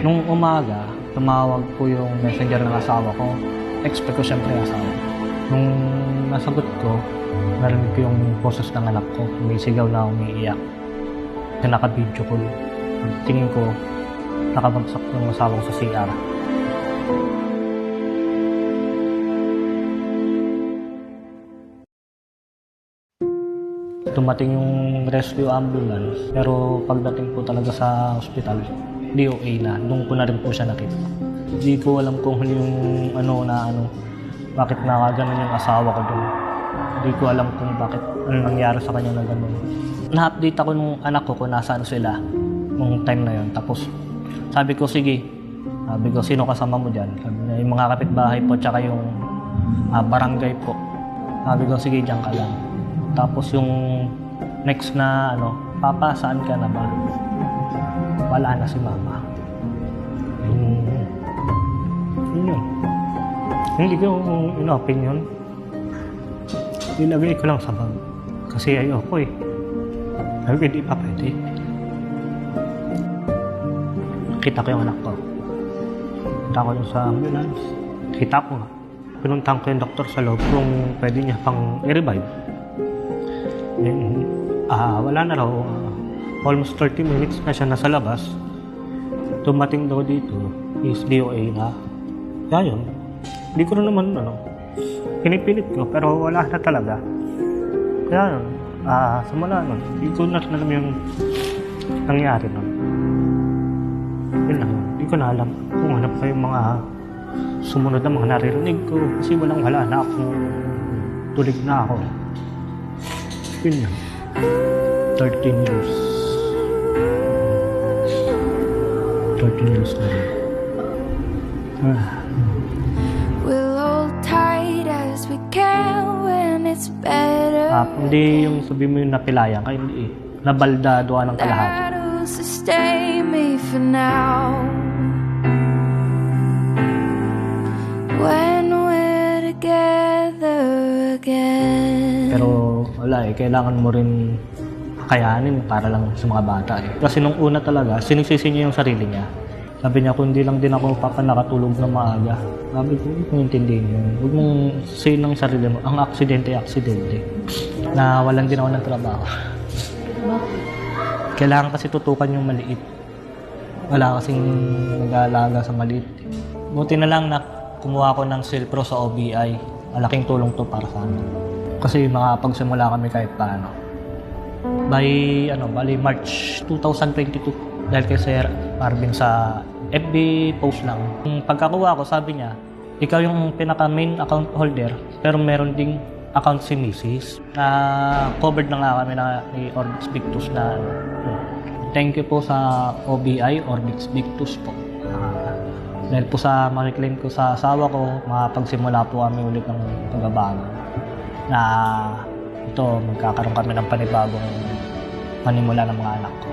Nung umaga, tumawag po yung messenger ng asawa ko. Expect ko siyempre yung asawa. Nung nasagot ko, narinig ko yung boses ng anak ko. May sigaw na umiiyak. Na naka-video call. Tingin ko, nakabagsak yung asawa ko sa CR. Dumating yung rescue ambulance, pero pagdating po talaga sa hospital, DOA na. Doon ko na rin po siya nakita. Hindi ko alam kung yung bakit nakaganon yung asawa ko doon. Hindi ko alam kung bakit ano nangyari sa kanya na gano'n. Na-update ako nung anak ko kung nasaan sila nung time na yon. Tapos sabi ko, sige. Sabi ko, sino kasama mo dyan? Sabi niya, yung mga kapitbahay po, tsaka yung barangay po. Sabi ko, sige, dyan ka lang. Tapos yung next na Papa, saan ka na ba? Wala na si Mama. Yun. Hindi ko opinion. Ilagay ko lang sa bag. Kasi ayoko eh. Sabi ko, hindi pa pwede. Kita ko yung anak ko. Punta ko yung sa ambulance. Kita ko nga. Pinuntahan ko yung doktor sa loob kung pwede niya pang i-revive. Wala na raw. Almost 30 minutes na siya nasa labas. Tumating daw dito is DOA na. Kaya yun. Hindi ko na naman pinipilit ko pero wala na talaga. Kaya yun. Simula nun. Hindi ko na alam yung nangyari nun. Yun lang yun. Hindi ko na alam kung ano pa yung mga sumunod na mga naririnig ko. Kasi wala na akong tulig na ako. Yun lang. 13 years. 13 years na rin. We'll hold tight as we can when it's better. Hindi yung sabi mo yung napilayan. Kaya hindi eh. Nabaldado ka ng kalahati. That'll sustain me for now. When we're together again. Pero wala eh. Kailangan mo rin kayanin para lang sa mga bata eh. Kasi nung una talaga, sinisisi niya yung sarili niya. Sabi niya, kung hindi lang din ako nakatulog na maaga. Sabi ko, huwag mong intindihin yun. Huwag mong say ng sarili mo, ang aksidente. Na walang din ako ng trabaho. Kailangan kasi tutukan yung maliit. Wala kasing nag-aalaga sa maliit. Buti na lang na kumuha ko ng Silpro sa OBI. Malaking tulong to para sa amin. Kasi makapagsimula kami kahit paano. By March 2022. Dahil kay Sir Marvin sa FB post lang. Yung pagkakuha ko, sabi niya, ikaw yung pinaka-main account holder, pero meron ding account si Mrs. Na covered na nga kami ni Orbix Victus na thank you po sa OBI, Orbix Victus po. Dahil po sa makiklaim ko sa asawa ko, makapagsimula po kami ulit ng pagbabago. Na ito, magkakaroon kami ng panibagong panimula ng mga anak ko.